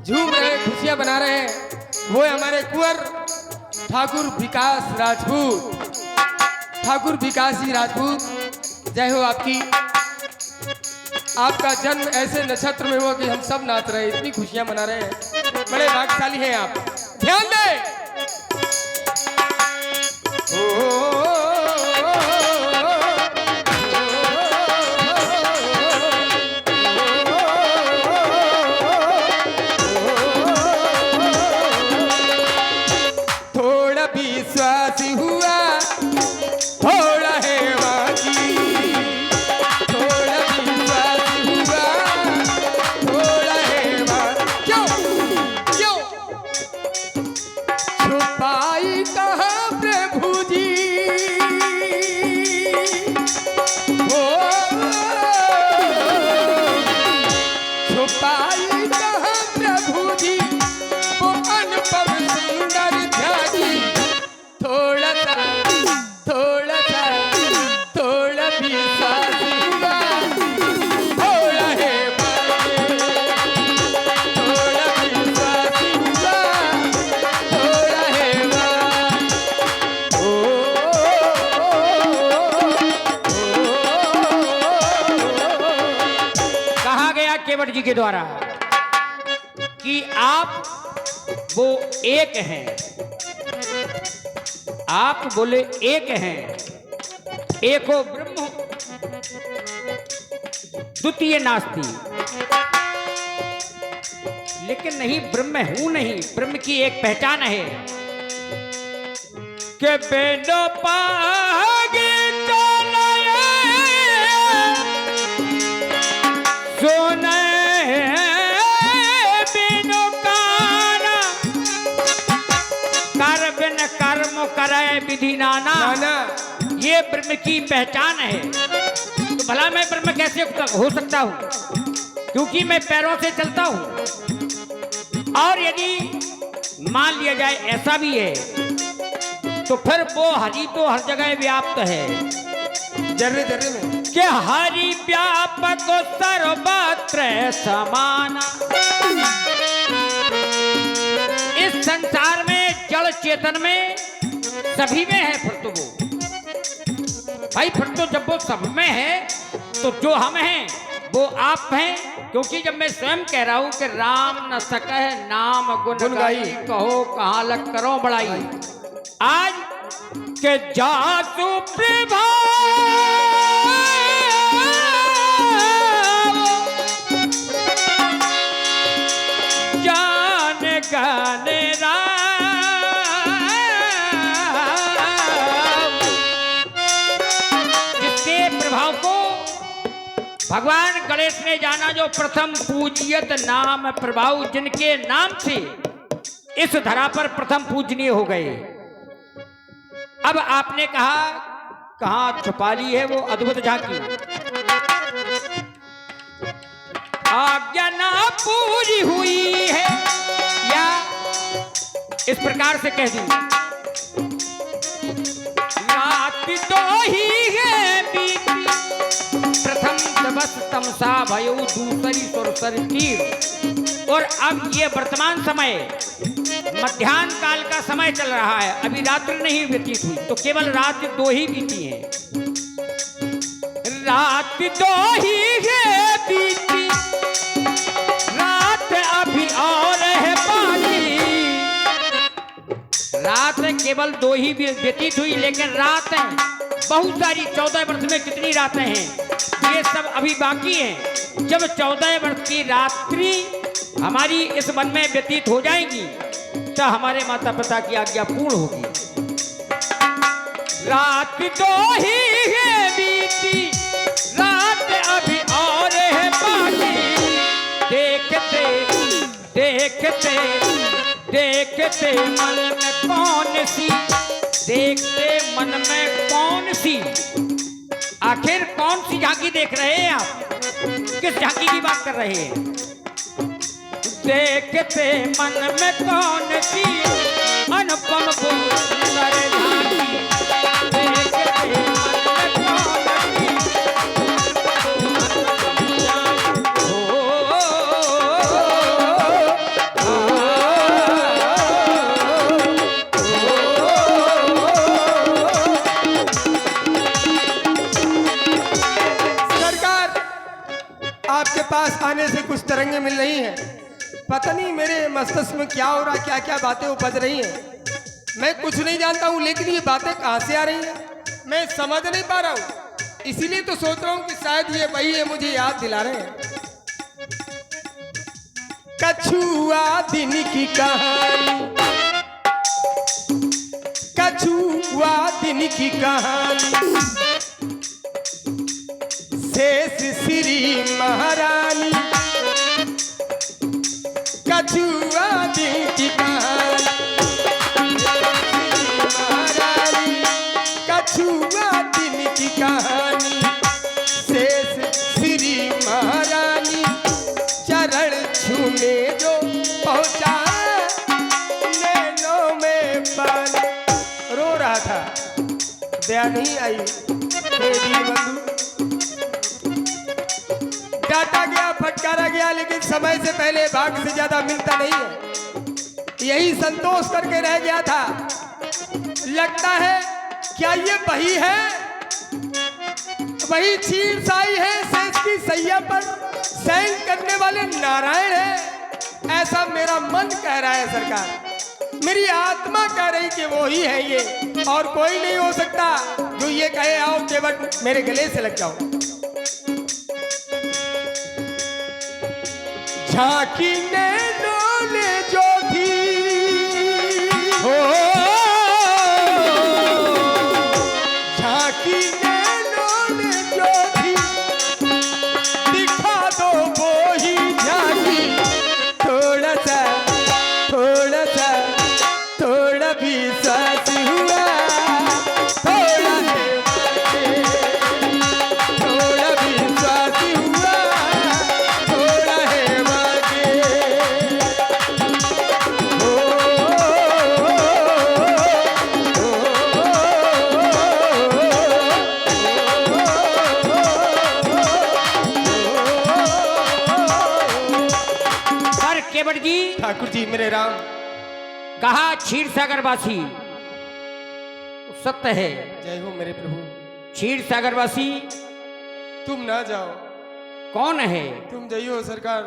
झूम रहे, खुशियां बना रहे हैं, वो है हमारे कुंवर ठाकुर विकास राजपूत। ठाकुर विकास जी राजपूत, जय हो आपकी। आपका जन्म ऐसे नक्षत्र में हुआ कि हम सब नाच रहे हैं, इतनी खुशियां मना रहे हैं, बड़े भाग्यशाली हैं आप। ध्यान दें। थोड़ा विश्वास हुआ, थोड़ा है बाकी, थोड़ा विश्वास हुआ, थोड़ा है बाकी। क्यों क्यों छुपाई कहाँ प्रभु जी, ओ छुपाई कहाँ प्रभु जी, वो अनुपम सुंदर ध्यागी। थोड़ा सा थोड़ा विश्वास हुआ, थोड़ा है बाकी, थोड़ा विश्वास हुआ, थोड़ा है बाकी। कहा गया केवट जी के द्वारा कि आप वो एक हैं, आप बोले एक हैं, एको ब्रह्म द्वितीय नास्ति। लेकिन नहीं, ब्रह्म हूं नहीं, ब्रह्म की एक पहचान है कि बेनो पागे सोने बिनु काना, कर बिन कर्म करे विधि नाना। ये ब्रह्म की पहचान है। तो भला मैं ब्रह्म कैसे हो सकता हूँ, क्योंकि मैं पैरों से चलता हूँ। और यदि मान लिया जाए ऐसा भी है, तो फिर वो हरि तो हर जगह व्याप्त है, जर्रे जर्रे में, कि हरि व्यापक सर्वत्र समान। इस संसार में जड़ चेतन में सभी में है, फिर तो वो भाई, फिर तो जब वो सब में है तो जो हम हैं वो आप हैं। क्योंकि जब मैं स्वयं कह रहा हूं कि राम न सके नाम गुण गाई, कहो कहाँ लग करो बड़ाई। आज के जासु प्रभा जान गाने जिसके प्रभाव को भगवान गणेश ने जाना, जो प्रथम पूजियत नाम प्रभाव, जिनके नाम से इस धरा पर प्रथम पूजनीय हो गए। अब आपने कहा कहां छुपा ली है वो अद्भुत झांकी। आज्ञा ना पूरी हुई है, या इस प्रकार से कह दी, रात तो ही है बीती, प्रथम दिवस तमसा भयो, दूसरी सुरसर तीर। और अब ये वर्तमान समय मध्याह्न काल का समय चल रहा है, अभी रात्रि नहीं व्यतीत हुई, तो केवल रात 2 ही बीती है। रात 2 ही है बीती, रात अभी और है बाकी। रात केवल 2 ही व्यतीत हुई, लेकिन रात है बहुत सारी। 14 वर्ष में कितनी रातें हैं, ये सब अभी बाकी हैं। जब 14 वर्ष की रात्रि हमारी इस वन में व्यतीत हो जाएंगी, तो हमारे माता पिता की आज्ञा पूर्ण होगी। रात 2 ही है बीती, रात अभी और है बाकी। देखते देखते देखते मन में कौन सी, देखते मन में कौन सी, आखिर कौन सी झांकी देख रहे हैं आप, किस झांकी की बात कर रहे हैं? देखते मन में कौन सी अनुपम सुंदर झांकी, देखते मन में कौन सी अनुपम झांकी। सामने से कुछ तरंगे मिल रही हैं। पता नहीं मेरे मस्तिष्क में क्या हो रहा, क्या क्या बातें उपज रही हैं। मैं कुछ नहीं जानता हूँ, लेकिन ये बातें कहाँ से आ रही हैं मैं समझ नहीं पा रहा हूँ। इसीलिए तो सोच रहा हूँ कि शायद ये वही है, मुझे याद दिला रहे हैं। कछुआ दिन की कहानी, कछुआ दिन की कहानी, शेष श्री महारानी। कछुआ दिन की कहानी, महारानी, कछुआ दिन की कहानी, शेष श्री महारानी। चरण छूने जो पहुंचा नैनों में पानी। रो रहा था, दया नहीं आई हे दीनबंधु। डांटा गया, फटकारा गया, लेकिन समय से पहले भाग से ज्यादा मिलता नहीं है। यही संतोष करके रह गया था। लगता है क्या ये वही है, वही क्षीर साई है, शेष की सैया पर शयन करने वाले नारायण है। ऐसा मेरा मन कह रहा है सरकार, मेरी आत्मा कह रही कि वो ही है ये, और कोई नहीं हो सकता जो ये कहे आओ केवट मेरे गले से लग जाओ। झांकी नैनों ने जो थी हो, झांकी नैनों ने जो थी, दिखा दो वो ही झांकी। थोड़ा सा थोड़ा सा थोड़ा भी साथ हुआ, थोड़ा थोड़ा भी साथ हुआ, थोड़ा है वाके। पर केवट जी, ठाकुर जी मेरे राम, कहा क्षीर सागरवासी सत्य है। जय हो मेरे प्रभु। क्षीर सागरवासी तुम ना जाओ, कौन है? तुम जाइयो सरकार,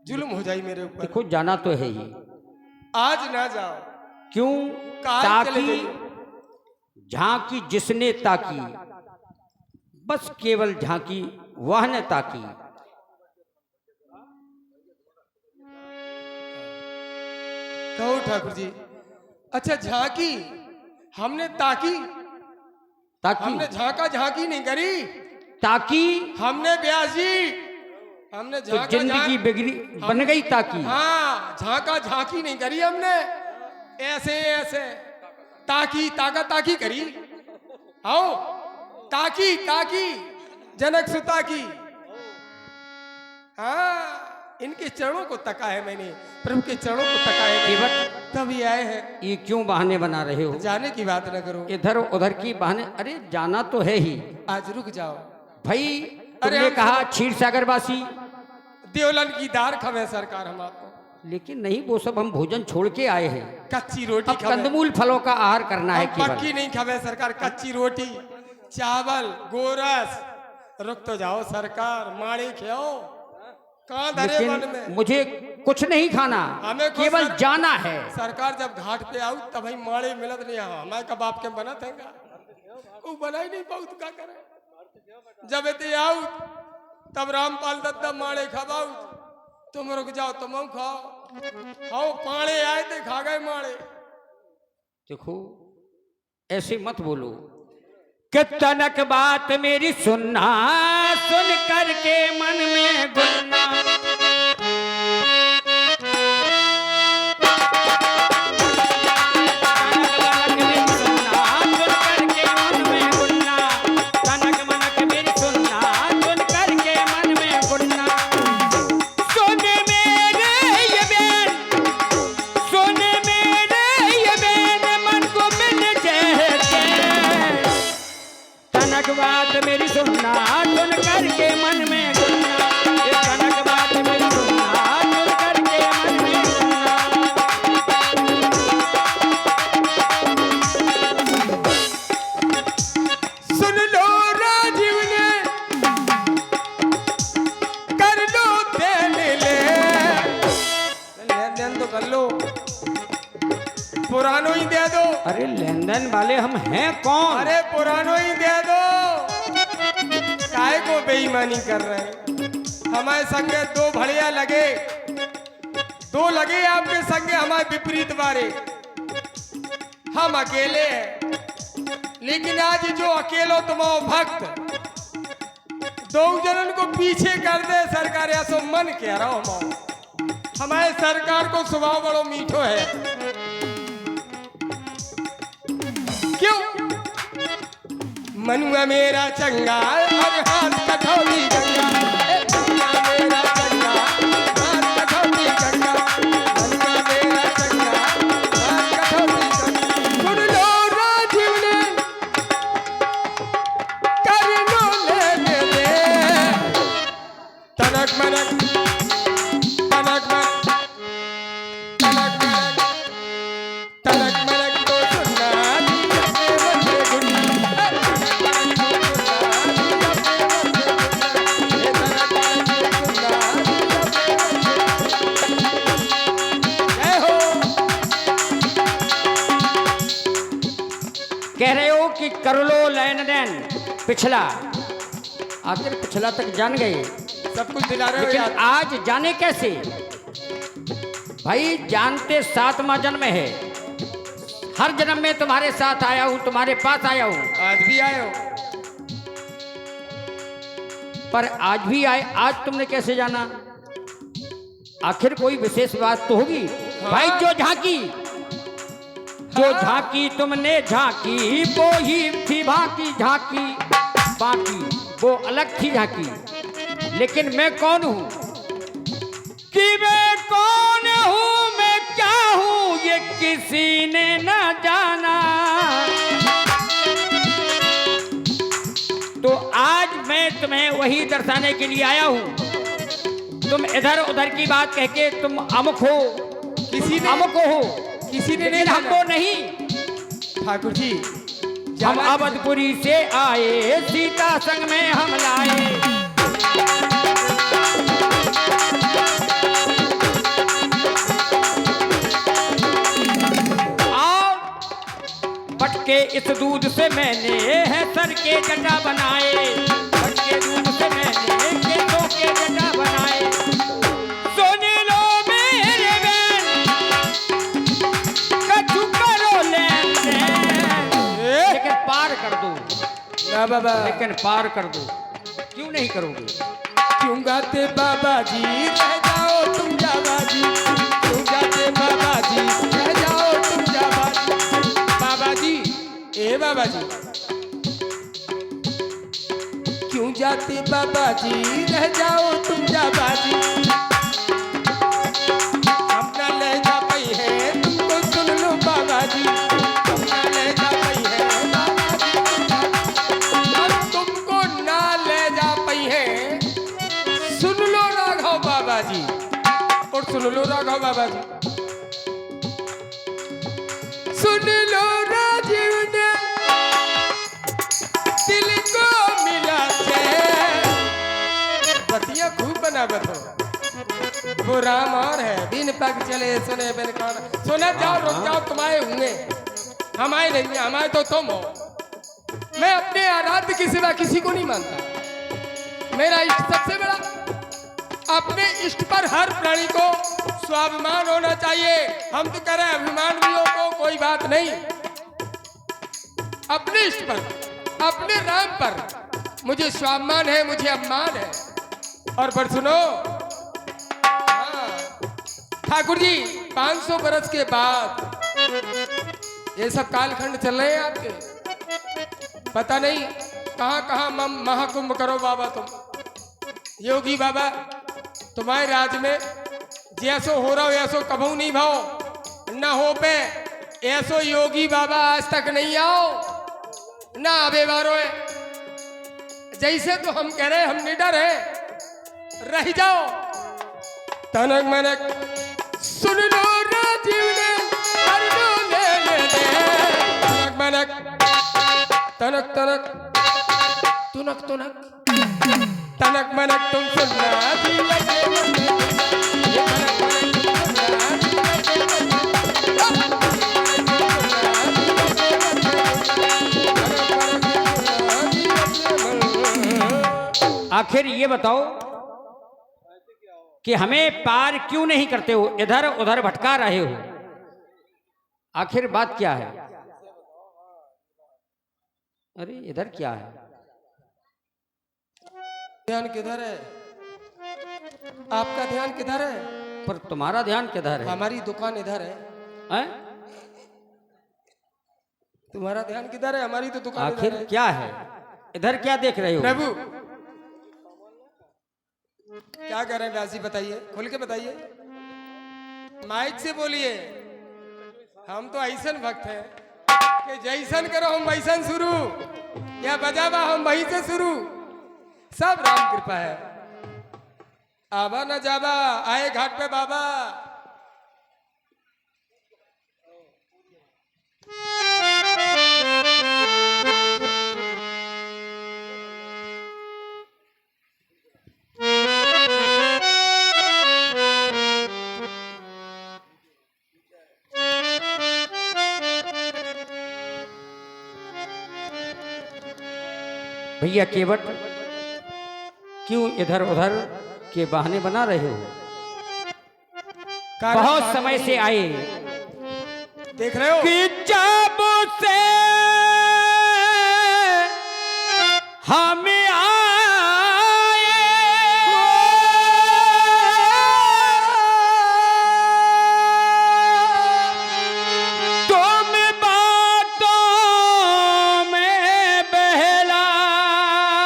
जुल्म हो जाई मेरे ऊपर। देखो जाना तो है ही, आज ना जाओ। क्यों? काहे चले ताकि जाइयो। झांकी जिसने ताकी, बस केवल झांकी वह न ताकी। कहो ठाकुर जी। अच्छा झांकी हमने ताकी, ताकि हमने झांका झांकी नहीं करी। ताकि हमने ब्यास जी, हमने तो झांका जिंदगी बिगड़ी बन गई ताकि। हाँ, झांका झांकी नहीं करी हमने, ऐसे ऐसे ताकी ताका ताकी करी। आओ ताकी ताकी जनक सुता की। हाँ, इनके चरणों को तका है मैंने, प्रभु के चरणों को तका है मैंने, केवट तभी आए हैं। ये क्यों बहाने बना रहे हो? जाने की बात न करो, इधर उधर की बहाने। अरे जाना तो है ही आज रुक जाओ। भाई। अरे तुमने हम कहा क्षीर सागरवासी, देवलन की दार खवे सरकार हम आपको। लेकिन नहीं, वो सब हम भोजन छोड़ के आए हैं। कच्ची रोटी अब खवे, कंदमूल फलों का आहार करना है हम केवल। पक्की नहीं खवे सरकार, कच्ची रोटी चावल गोरस। रुक तो जाओ सरकार, माड़ी खाओ, कहाँ धरे मन में। लेकिन मुझे कुछ नहीं खाना, हमें कुछ केवल सर- जाना है। सरकार जब घाट पे आऊ तब ही माड़े मिलत नहीं। हमारे कबाब के बना थे, वो बना ही नहीं पाऊ, क्या करे। जब इतने आऊ तब रामपाल दत्ता माड़े खबाऊ, तुम रुक जाओ तुम खाओ। हाँ पाड़े आए थे, खा गए माड़े। देखो ऐसे मत बोलो कि तनक बात मेरी सुनना, सुन करके मन में गुन्ना। बात मेरी सुनना, सुन करके मन में गुन्ना। ये कनक बात अरे लेन देन वाले हम हैं कौन? अरे पुरानो ही दे दो, काहे को बेईमानी कर रहे हैं? हमारे संगे दो भड़िया लगे, दो लगे आपके संगे हमारे विपरीत बारे। हम अकेले हैं, लेकिन आज जो अकेलो तुम्हारो भक्त दो जनन को पीछे कर दे सरकार, ऐसो मन कह रहा हूं। हमारे सरकार को स्वभाव बड़ो मीठो है। क्यों? मनुआ मेरा चंगा और हाथ कठौती गंगा, मनुआ मेरा चंगा हाथ कठौती गंगा, मनुआ मेरा चंगा हाथ कठौती गंगा। सुन लो राजीव ने कर लो लेने दे, तनक मनक तनक मनक तनक मनक तनक मनक तो सुनना कह रहे हो कि कर लो लेन देन पिछला, आखिर पिछला तक जान गए, सब कुछ दिला रहे हो लेकिन यार। आज जाने कैसे? भाई जानते 7वां जन्म है, हर जन्म में तुम्हारे साथ आया हूं, तुम्हारे पास आया हूं, आज भी आए हो, पर आज भी आए। आज तुमने कैसे जाना? आखिर कोई विशेष बात तो होगी। हाँ। भाई जो झांकी तुमने झांकी वो ही थी बाकी झांकी, बाकी वो अलग थी झांकी। लेकिन मैं कौन हूं कि मैं कौन हूं, मैं क्या हूं, ये किसी ने न जाना। तो आज मैं तुम्हें वही दर्शाने के लिए आया हूं। तुम इधर उधर की बात कह के तुम अमुक हो, किसी ने अमुक हो, किसी ने लेकिन नहीं हमको नहीं। ठाकुर जी हम जाना- अवधपुरी से आए, सीता संग में हम लाए। आओ पटके इस दूध से मैंने है सर के जटा बनाए, पटके दूध से मैंने केसों के जटा बनाए। सुन लो मेरे बहन कछु करो लेन देन, लेकिन पार कर दो, ना बाबा, लेकिन पार कर दो। क्यों नहीं करोगे? क्यों गाते बाबा जी रह जाओ तुम जाबाजी, क्यों गाते बाबा जी रह जाओ तुम जाबाजी। बाबा जी, ए बाबा जी, क्यों जाते बाबा जी रह जाओ तुम जाबाजी। अपना ले जा पई है तुमको सुन लो बाबा जी, अपना ले जा पई है बाबा जी, अब तुमको ना ले जा पई है। सुन लो राघव बाबा जी, और सुन लो राघव बाबा जी, सुन लो राजीव ने दिल को मिला चैन। बतिया खूब बना बतो, वो राम और है बिन पग चले सुने बिन कान। सुने जाओ रुक जाओ, तुम्हारे होंगे हमारे नहीं, हमारे तो तुम हो। मैं अपने आराध्य के सिवा किसी को नहीं मानता। मेरा इष्ट सबसे बड़ा, अपने इष्ट पर हर प्राणी को स्वाभिमान होना चाहिए। हम तो कह रहे हैं अभिमान भी हो तो कोई बात नहीं। अपने इष्ट पर, अपने राम पर मुझे स्वाभिमान है, मुझे अपमान है। और पर सुनो, हाँ, ठाकुर जी 500 बरस के बाद ये सब कालखंड चल रहे हैं आपके, पता नहीं कहाँ कहाँ महाकुंभ करो बाबा तुम। योगी बाबा तुम्हारे राज में जैसो हो रहा हो ऐसो कभू नहीं भाओ, ना हो पे ऐसो योगी बाबा आज तक नहीं आओ, ना आबे बारो है। जैसे तो हम कह रहे हैं, हम निडर हैं, रह जाओ। तनक मनक सुन लो राजीव ने कर लो ले दे, तनक मनक तनक तनक तुनक तुनक तनक मनक तुम सुनना जी लगे मुझे, ये तनक मनक तुम सुनना जी लगे मुझे, आखिर ये बताओ कि हमें पार क्यों नहीं करते हो, इधर उधर भटका रहे हो, आखिर बात क्या है? अरे इधर क्या है? ध्यान किधर है? आपका ध्यान किधर है? पर तुम्हारा ध्यान किधर है? हमारी दुकान इधर है। हैं? तुम्हारा ध्यान किधर है? हमारी तो दुकान इधर आखिर है। क्या है? इधर क्या देख रहे हो? प्रभु क्या कह रहे हैं व्यास जी, बताइए, खोल के बताइए, माइक से बोलिए। हम तो ऐसन भक्त हैं कि जैसन करो हम वैसन शुरू, या बजावा हम वहीं से शुरू, सब राम कृपा है। आवा न जावा आए घाट पे बाबा। भैया केवट क्यों इधर उधर के बहाने बना रहे हो? बहुत समय से आए, देख रहे हो कि जब से हम आए तुम बातों में बहलाए,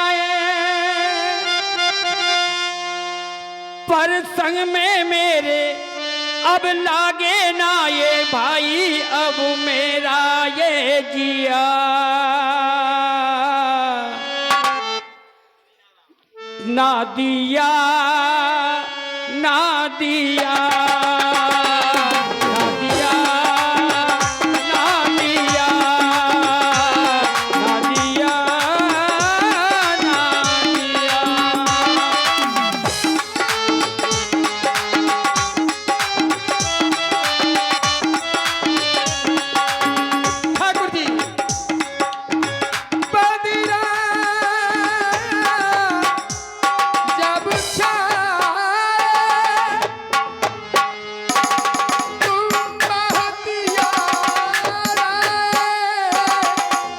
पर संग में मेरे अब लागे ना ये भाई, अब मेरा ये जिया ना दिया, ना दिया, ना दिया, ना दिया, ना दिया, ना दिया। ठाकुर जी बदरा जब छाए तुम बहुत यार आए,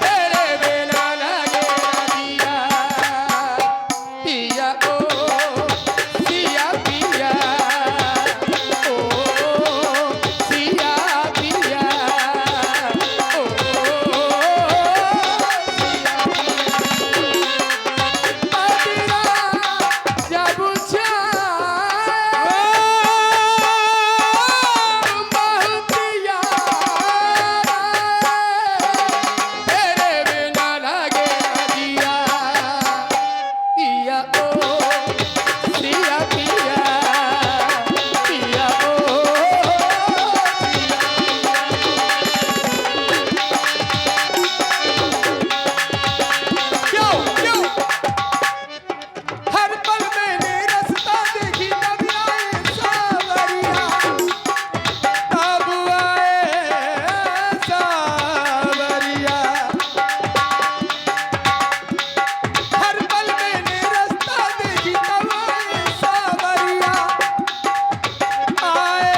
तेरे बिना लगे ना जिया, पिया ओ सिया पिया, ओ सिया पिया, हर पल मैंने रास्ता देखी तब आए सावरिया, तब आए सावरिया। हर पल मैंने रास्ता देखी तब आए सावरिया, आए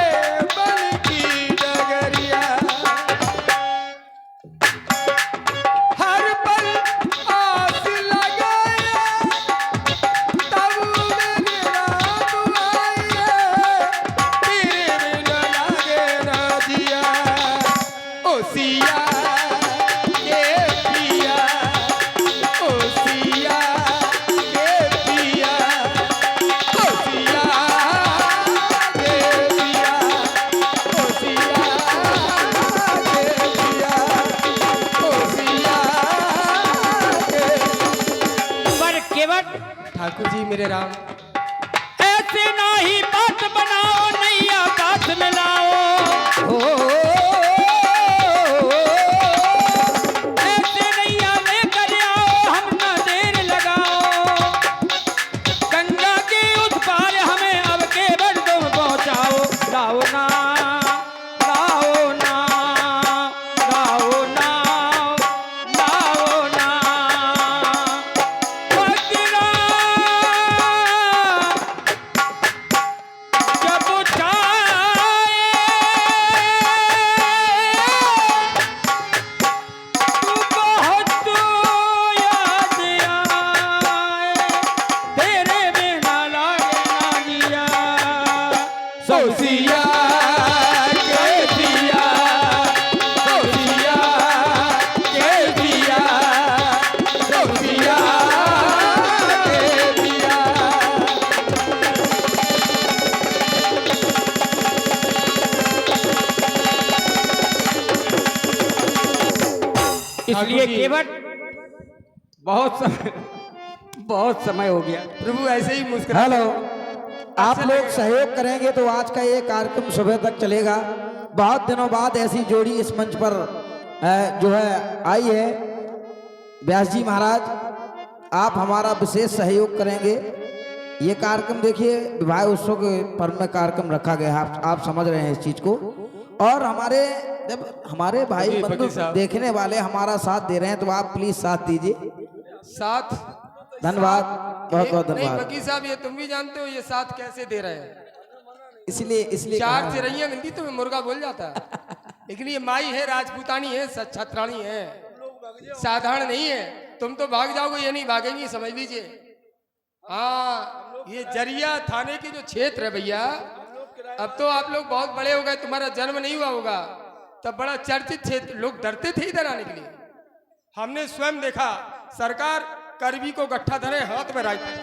बन की डगरिया। हर पल आस लगाए तब मेरे राम आए, तेरे बिना लागे ना जिया, ओ सिया के पिया, ओ सिया के पिया, ओ सिया के पिया, ओ सिया के पिया, ओ सिया के। पर केवट ठाकुर जी मेरे राम, ऐसे नाही बात बनाओ, नैया बात मिलाओ, ऐसे नैया लेकर आओ, हम ना देर लगाओ, गंगा के उस पार हमें अब केवट तुम पहुंचाओ, लाओ ना, लाओ ना, लाओ ना, लाओ ना, बजरा सोसिया के दिया, सोसिया के दिया, सोसिया के दिया। इसलिए केवट बहुत समय हो गया। प्रभु ऐसे ही मुस्कुरा। हेलो, आप लोग सहयोग करेंगे तो आज का ये कार्यक्रम सुबह तक चलेगा। बहुत दिनों बाद ऐसी जोड़ी इस मंच पर जो है आई है। व्यास जी महाराज, आप हमारा विशेष सहयोग करेंगे। ये कार्यक्रम देखिए, विवाह उत्सव के पर्व में कार्यक्रम रखा गया है, आप समझ रहे हैं इस चीज को। और जब हमारे भाई फकीर बंधु साहब। देखने वाले हमारा साथ दे रहे हैं तो आप प्लीज साथ दीजिए। साथ धन्यवाद, बहुत बहुत नहीं धन्यवाद। वकील साहब, ये तुम भी जानते हो ये साथ कैसे दे रहे हैं। इसलिए चार कहा। चिरैया मिलती तो मुर्गा बोल जाता लेकिन ये माई है, राजपूतानी है, छत्राणी है, साधारण नहीं है। तुम तो भाग जाओगे, ये नहीं भागेंगी, समझ लीजिए। हाँ, ये जरिया थाने के जो क्षेत्र है भैया, अब तो आप लोग बहुत बड़े हो गए, तुम्हारा जन्म नहीं हुआ होगा, तब बड़ा चर्चित क्षेत्र, लोग डरते थे इधर आने के लिए। हमने स्वयं देखा, सरकार करवी को गट्ठा धरे, हाथ में राइफल,